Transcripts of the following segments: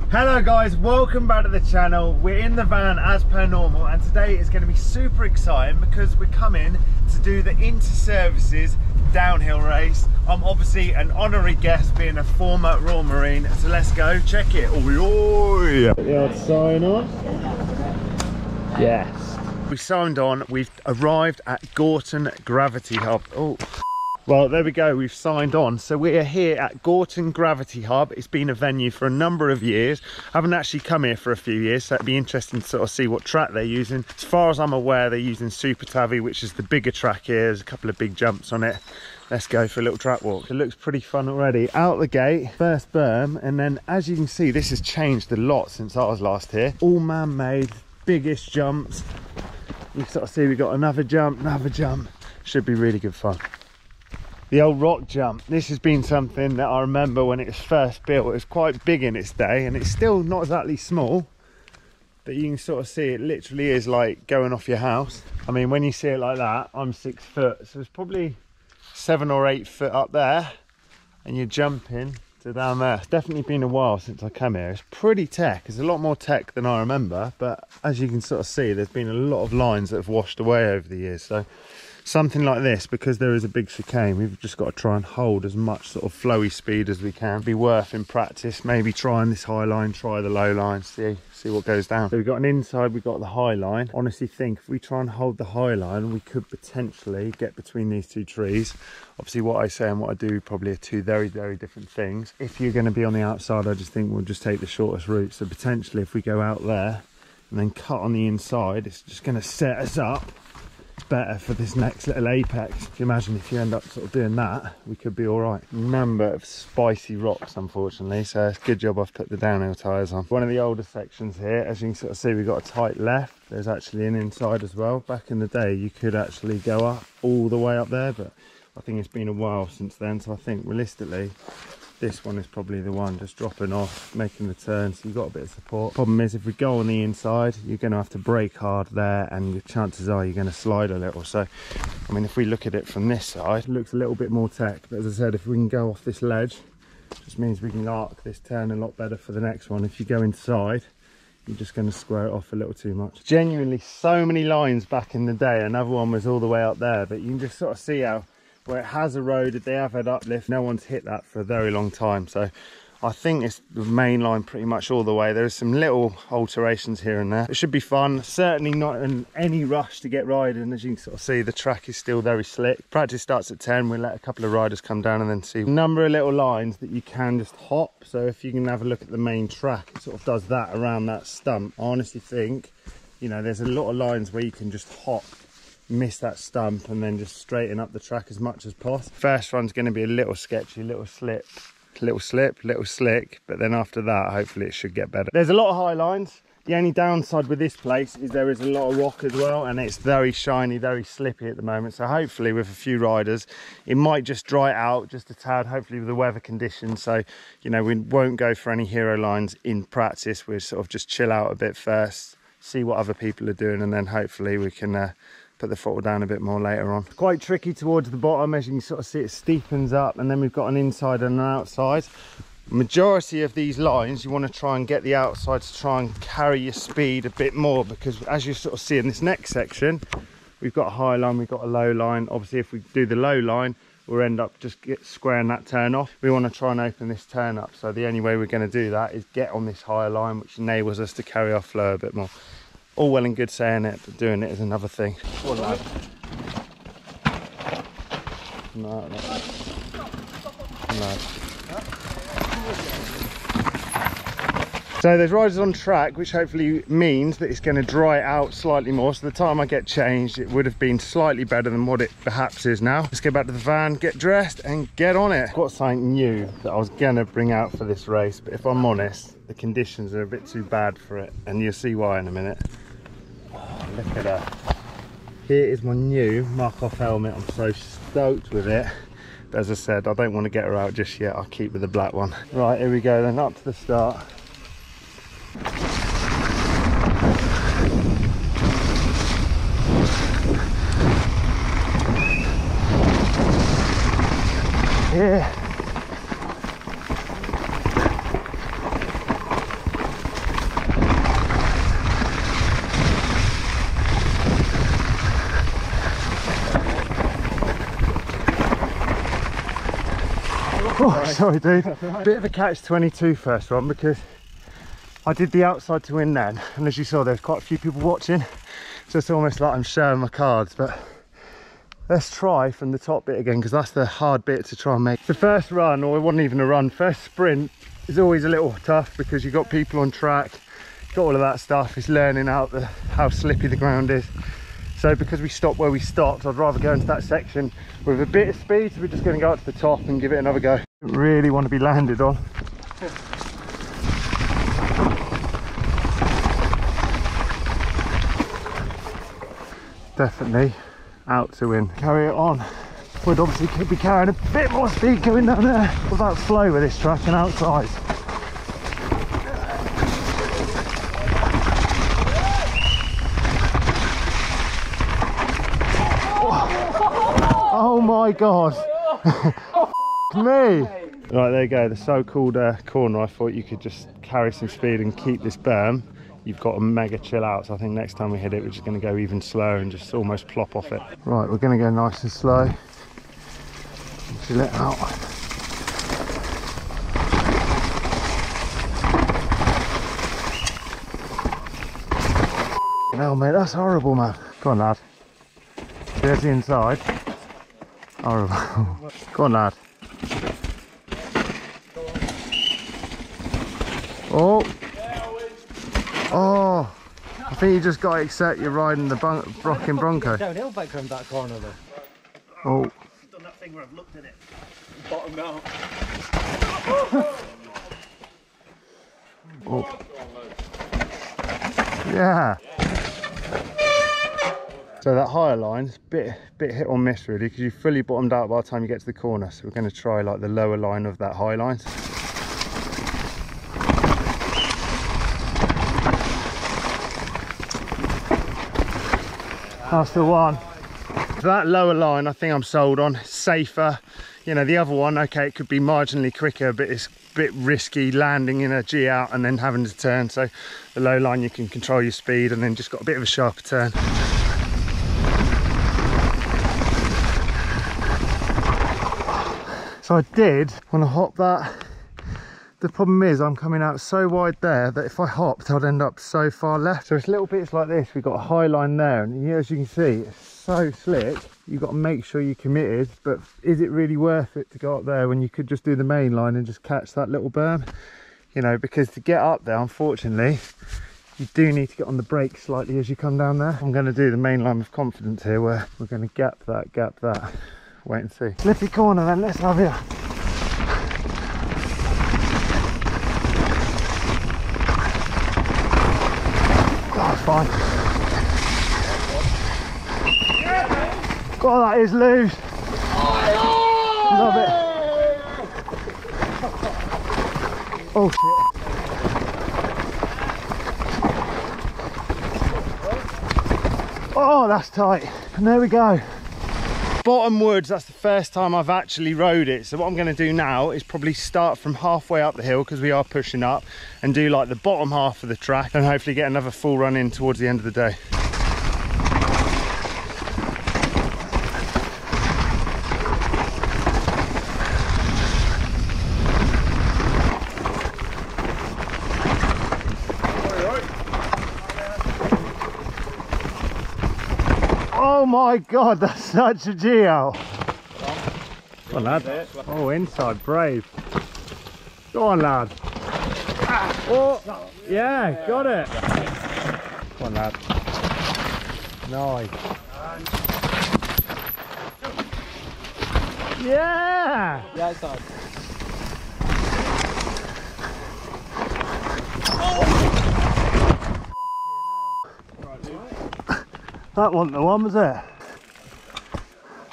Hello guys, welcome back to the channel. We're in the van as per normal, and today is going to be super exciting because we're coming to do the Interservices downhill race. I'm obviously an honorary guest, being a former Royal Marine, so let's go check it. Oi, the old sign off. Yes, we signed on. We've arrived at Gawton Gravity Hub. Oh, well, there we go, we've signed on. So we are here at Gawton Gravity Hub. It's been a venue for a number of years. I haven't actually come here for a few years, so it'd be interesting to sort of see what track they're using. As far as I'm aware, they're using Super Tavi, which is the bigger track here. There's a couple of big jumps on it. Let's go for a little track walk. It looks pretty fun already. Out the gate, first berm, and then as you can see, this has changed a lot since I was last here. All man-made, biggest jumps. You can sort of see we've got another jump, another jump. Should be really good fun. The old rock jump. This has been something that I remember when it was first built. It was quite big in its day, and it's still not exactly small, but you can sort of see it literally is like going off your house. I mean, when you see it like that, I'm 6 foot, so it's probably 7 or 8 foot up there, and you're jumping to down there. It's definitely been a while since I came here. It's pretty tech. It's a lot more tech than I remember, but as you can sort of see, there's been a lot of lines that have washed away over the years. So something like this, because there is a big chicane, we've just got to try and hold as much sort of flowy speed as we can. Be worth in practice, maybe trying this high line, try the low line, see what goes down. So we've got an inside, we've got the high line. Honestly think if we try and hold the high line, we could potentially get between these two trees. Obviously what I say and what I do probably are two very, very different things. If you're going to be on the outside, I just think we'll just take the shortest route. So potentially if we go out there and then cut on the inside, it's just going to set us up better for this next little apex. If you imagine if you end up sort of doing that, we could be all right. Number of spicy rocks, unfortunately, so it's a good job I've put the downhill tyres on. One of the older sections here, as you can sort of see, we've got a tight left. There's actually an inside as well. Back in the day, you could actually go up all the way up there, but I think it's been a while since then, so I think realistically this one is probably the one, just dropping off, making the turn, so you've got a bit of support. Problem is, if we go on the inside, you're going to have to brake hard there, and your chances are you're going to slide a little. So, I mean, if we look at it from this side, it looks a little bit more tech, but as I said, if we can go off this ledge, it just means we can arc this turn a lot better for the next one. If you go inside, you're just going to square it off a little too much. Genuinely, so many lines back in the day. Another one was all the way up there, but you can just sort of see how where it has eroded, they have had uplift. No one's hit that for a very long time, so I think it's the main line pretty much all the way. There's some little alterations here and there. It should be fun. Certainly not in any rush to get riding. As you can sort of see, the track is still very slick. Practice starts at 10. We'll let a couple of riders come down and then see a number of little lines that you can just hop. So if you can have a look at the main track, it sort of does that around that stump. I honestly think, you know, there's a lot of lines where you can just hop, miss that stump, and then just straighten up the track as much as possible. First one's going to be a little sketchy, little slip, little slick, but then after that hopefully it should get better. There's a lot of high lines. The only downside with this place is there is a lot of rock as well, and it's very shiny, very slippy at the moment. So hopefully with a few riders it might just dry out just a tad, hopefully with the weather conditions. So, you know, we won't go for any hero lines in practice. We'll sort of just chill out a bit first, see what other people are doing, and then hopefully we can put the throttle down a bit more later on. Quite tricky towards the bottom, as you can sort of see it steepens up, and then we've got an inside and an outside. Majority of these lines you want to try and get the outside to try and carry your speed a bit more, because as you sort of see in this next section, we've got a high line, we've got a low line. Obviously if we do the low line, we'll end up just squaring that turn off. We want to try and open this turn up, so the only way we're going to do that is get on this higher line, which enables us to carry our flow a bit more. All well and good saying it, but doing it is another thing. Poor lad. No. So there's riders on track, which hopefully means that it's going to dry out slightly more. So the time I get changed, it would have been slightly better than what it perhaps is now. Let's go back to the van, get dressed and get on it. I've got something new that I was going to bring out for this race, but if I'm honest, the conditions are a bit too bad for it, and you'll see why in a minute. Oh, look at that. Here is my new Mark-off helmet. I'm so stoked with it. But as I said, I don't want to get her out just yet. I'll keep with the black one. Right, here we go then, up to the start. Yeah. Sorry, dude. Bit of a catch-22 first one, because I did the outside to win then, and as you saw, there's quite a few people watching, so it's almost like I'm sharing my cards. But let's try from the top bit again, because that's the hard bit to try and make. The first run, or it wasn't even a run, first sprint is always a little tough, because you've got people on track, got all of that stuff. It's learning out how slippy the ground is. So because we stopped where we stopped, I'd rather go into that section with a bit of speed. So we're just going to go up to the top and give it another go. Don't really want to be landed on. Definitely out to win. Carry it on. Would obviously could be carrying a bit more speed going down there without flow with this track and outside. Oh my god. Me. Right, there you go, the so-called corner. I thought you could just carry some speed and keep this berm. You've got to mega chill out, so I think next time we hit it we're just going to go even slower and just almost plop off it. Right, we're going to go nice and slow. Chill it out. No mate, that's horrible, man. Go on, lad. There's the inside. Horrible. Go on, lad. Oh. Oh. I think you just got to accept you're riding the rocking Bronco. Downhill back around that corner though. Oh. I've done that thing where I've looked at it. Bottomed out. Oh. Yeah. So that higher line's bit hit or miss really, because you fully bottomed out by the time you get to the corner. So we're going to try like the lower line of that high line. That's the one. So that lower line I think I'm sold on. It's safer. You know, the other one, okay, it could be marginally quicker, but it's a bit risky landing in a G out and then having to turn. So the low line you can control your speed and then just got a bit of a sharper turn. So I did want to hop that. The problem is I'm coming out so wide there that if I hopped I'd end up so far left. So it's little bits like this. We've got a high line there, and as you can see it's so slick. You've got to make sure you're committed, but is it really worth it to go up there when you could just do the main line and just catch that little berm? You know, because to get up there, unfortunately, you do need to get on the brakes slightly as you come down there. I'm going to do the main line with confidence here, where we're going to gap that. Wait and see. Slippy corner then, let's have it. That's fine. God, that is loose. Love it. Oh shit. Oh, that's tight. And there we go. Bottom woods, that's the first time I've actually rode it. So what I'm going to do now is probably start from halfway up the hill, because we are pushing up, and do like the bottom half of the track and hopefully get another full run in towards the end of the day. Oh my god, that's such a G out. Go on, lad. Oh, inside, brave. Go on, lad. Oh, yeah, got it. Go on, lad. Nice. Yeah! Yeah, it's on. That wasn't the one, was it?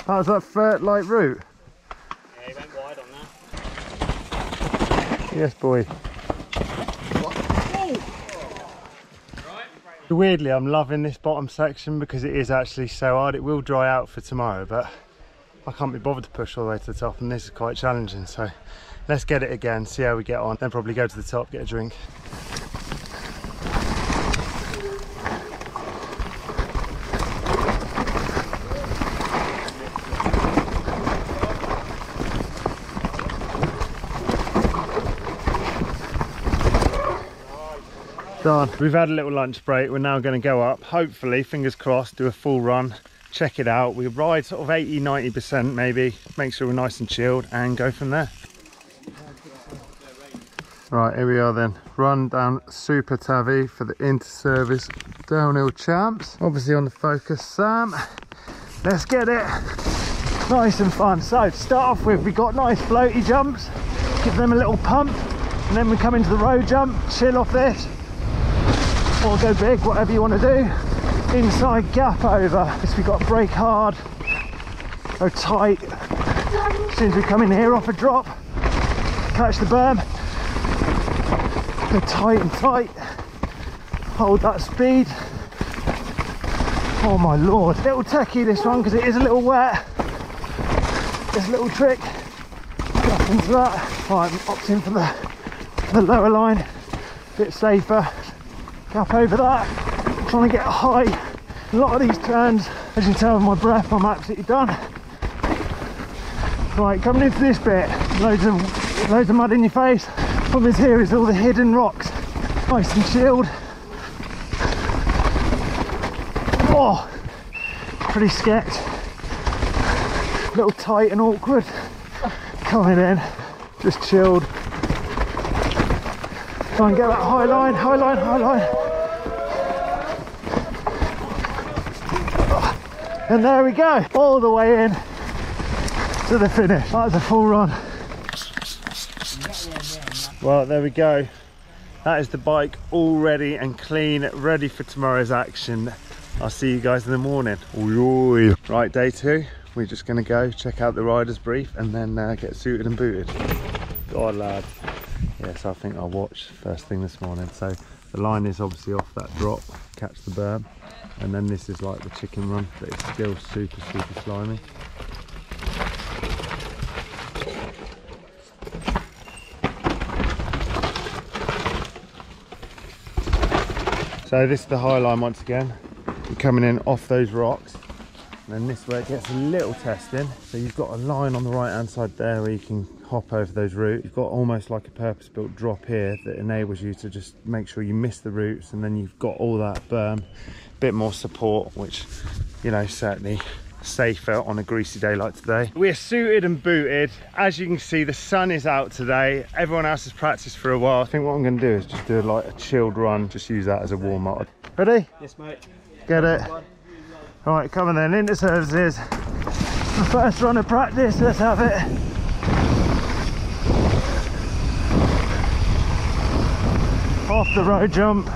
That was that third light route. Yeah, he went wide on that. Yes, boy. Weirdly, I'm loving this bottom section because it is actually so hard. It will dry out for tomorrow, but I can't be bothered to push all the way to the top, and this is quite challenging. So let's get it again, see how we get on, then probably go to the top, get a drink. Done. We've had a little lunch break. We're now going to go up, hopefully, fingers crossed, do a full run, check it out. We ride sort of 80-90% maybe, make sure we're nice and chilled, and go from there. Right, here we are then. Run down Super Tavi for the Interservice downhill champs. Obviously on the focus, Sam. Let's get it. Nice and fun. So to start off with, we got nice floaty jumps. Give them a little pump, and then we come into the road jump, chill off this, or go big, whatever you want to do. Inside gap over. So we got brake hard, go tight. As soon as we come in here off a drop, catch the berm, go tight and tight, hold that speed. Oh my lord, little techie this one because it is a little wet. This little trick, up into that. Right, I'm opting for the lower line, a bit safer. Gap over that, trying to get high. A lot of these turns, as you can tell with my breath, I'm absolutely done. Right, coming into this bit, loads of mud in your face. Problem is here is all the hidden rocks, nice and chilled. Oh, pretty sketch. A little tight and awkward. Coming in, just chilled. Try and get that high line, high line, high line. And there we go, all the way in to the finish. That's a full run. Well, there we go. That is the bike all ready and clean, ready for tomorrow's action. I'll see you guys in the morning. Right, day 2. We're just going to go check out the rider's brief and then get suited and booted. God, lad. Yes, I think I'll watch first thing this morning. So the line is obviously off that drop, catch the berm, and then this is like the chicken run, but it's still super slimy. So this is the high line once again. You're coming in off those rocks, and then this way it gets a little testing. So you've got a line on the right hand side there where you can hop over those roots. You've got almost like a purpose built drop here that enables you to just make sure you miss the roots, and then you've got all that berm, bit more support, which, you know, certainly safer on a greasy day like today. We're suited and booted. As you can see, the sun is out today. Everyone else has practiced for a while. I think what I'm going to do is just do like a chilled run, just use that as a warm up. Ready? Yes, mate. Get it. All right, come on then. Interservices. The first run of practice. Let's have it. Off the road jump.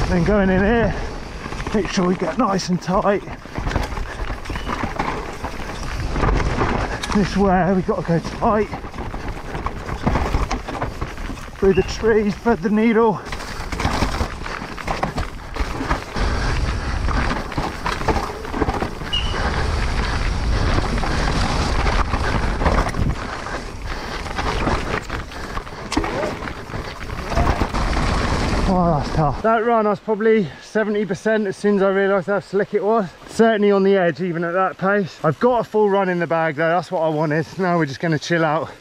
Then going in here. Make sure we get nice and tight. This way we got to go tight. Through the trees, thread the needle. Oh, that's tough. That run I was probably 70% as soon as I realised how slick it was. Certainly on the edge even at that pace. I've got a full run in the bag though, that's what I wanted. Now we're just going to chill out.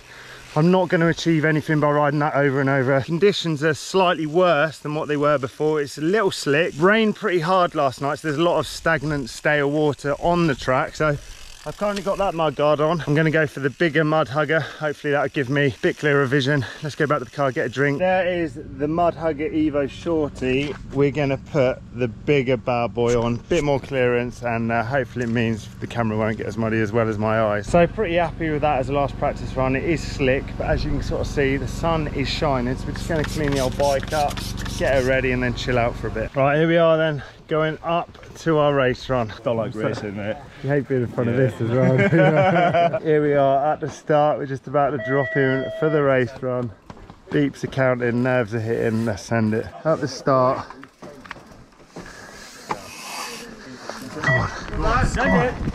I'm not going to achieve anything by riding that over and over. Conditions are slightly worse than what they were before. It's a little slick. Rained pretty hard last night, so there's a lot of stagnant, stale water on the track. So I've currently got that mud guard on. I'm going to go for the bigger mud hugger. Hopefully that'll give me a bit clearer vision. Let's go back to the car, get a drink. There is the mud hugger Evo Shorty. We're going to put the bigger bad boy on, bit more clearance, and hopefully it means the camera won't get as muddy as well as my eyes. So pretty happy with that as a last practice run. It is slick, but as you can sort of see, the sun is shining, so we're just going to clean the old bike up, get her ready, and then chill out for a bit. Right, here we are then, going up to our race run. Don't like racing, mate. You hate being in front of this as well. Here we are at the start. We're just about to drop in for the race run. Beeps are counting, nerves are hitting. Let's send it. At the start. Come on. Come on.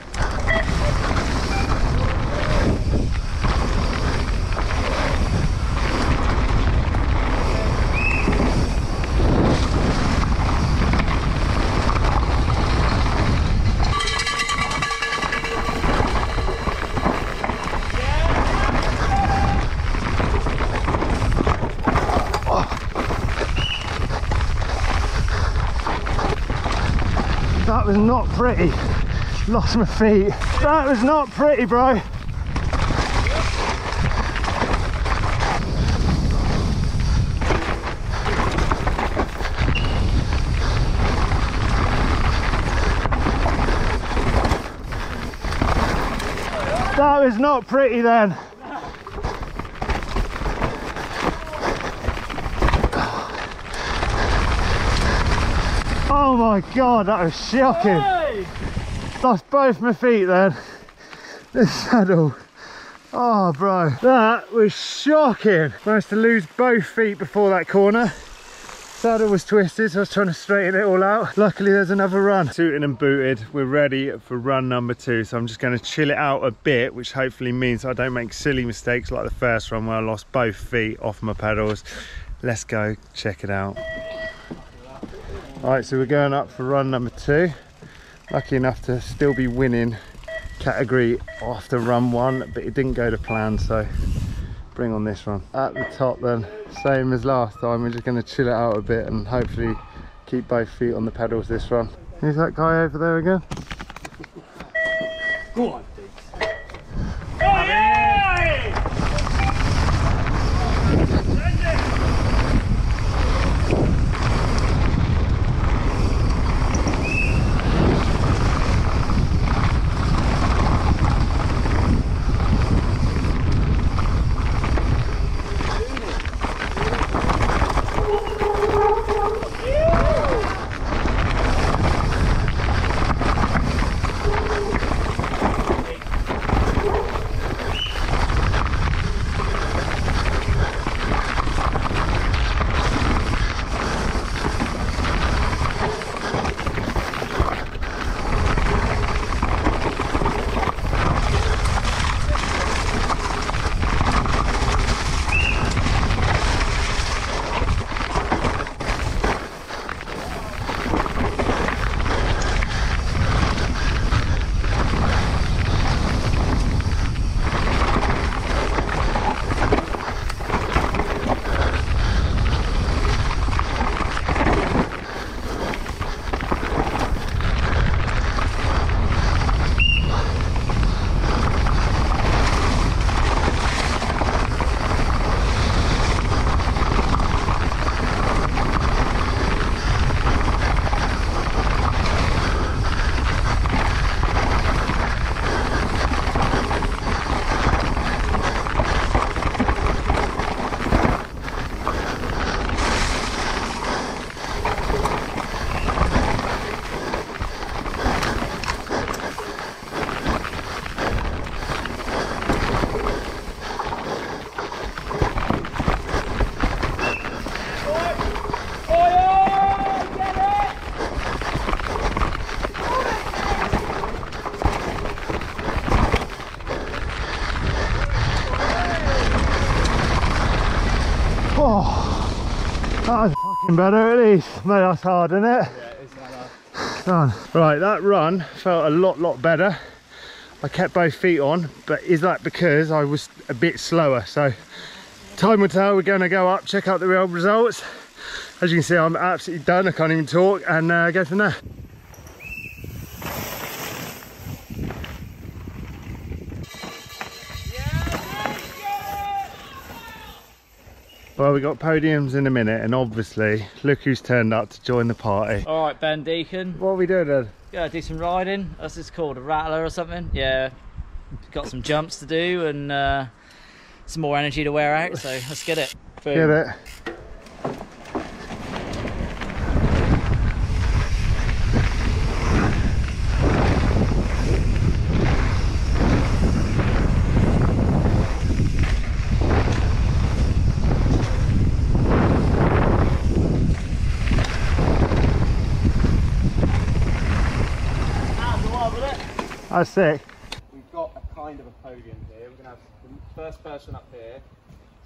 That was not pretty. Lost my feet. That was not pretty, bro. That was not pretty then. Oh my god, that was shocking. Hey! Lost both my feet then. This saddle. Oh bro, that was shocking. Managed to lose both feet before that corner. Saddle was twisted, so I was trying to straighten it all out. Luckily there's another run. Suited and booted, we're ready for run number 2. So I'm just going to chill it out a bit, which hopefully means I don't make silly mistakes like the first run where I lost both feet off my pedals. Let's go check it out. Alright, so we're going up for run number 2. Lucky enough to still be winning category after run 1, but it didn't go to plan, so bring on this one. At the top then, same as last time, we're just going to chill it out a bit and hopefully keep both feet on the pedals this run. Who's that guy over there again? Go on, Diggs. Oh, yeah! That was fucking better at least. Mate, that's hard, isn't it? Yeah, it is hard. Done. Right, that run felt a lot better. I kept both feet on, but is that because I was a bit slower? So time will tell. We're going to go up, check out the real results. As you can see, I'm absolutely done. I can't even talk, and go from there. Well, we got podiums in a minute, and obviously look who's turned up to join the party. All right, Ben Deakin. What are we doing then? Yeah, do some riding. What's this called, a rattler or something? Yeah, got some jumps to do and some more energy to wear out, so let's get it. Boom. Get it. That's sick. We've got a kind of a podium here. We're going to have the first person up here,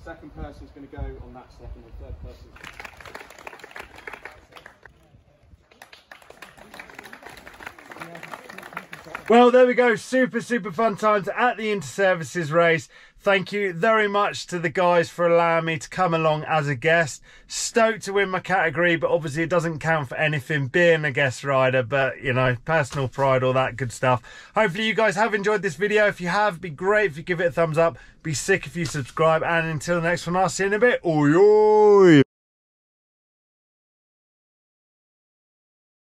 second person's going to go on that step, and the third person. Well, there we go. Super fun times at the Interservices race. Thank you very much to the guys for allowing me to come along as a guest. Stoked to win my category, but obviously it doesn't count for anything being a guest rider, but you know, personal pride, all that good stuff. Hopefully you guys have enjoyed this video. If you have, it'd be great if you give it a thumbs up. Be sick if you subscribe, and until the next one, I'll see you in a bit. Oi, oi.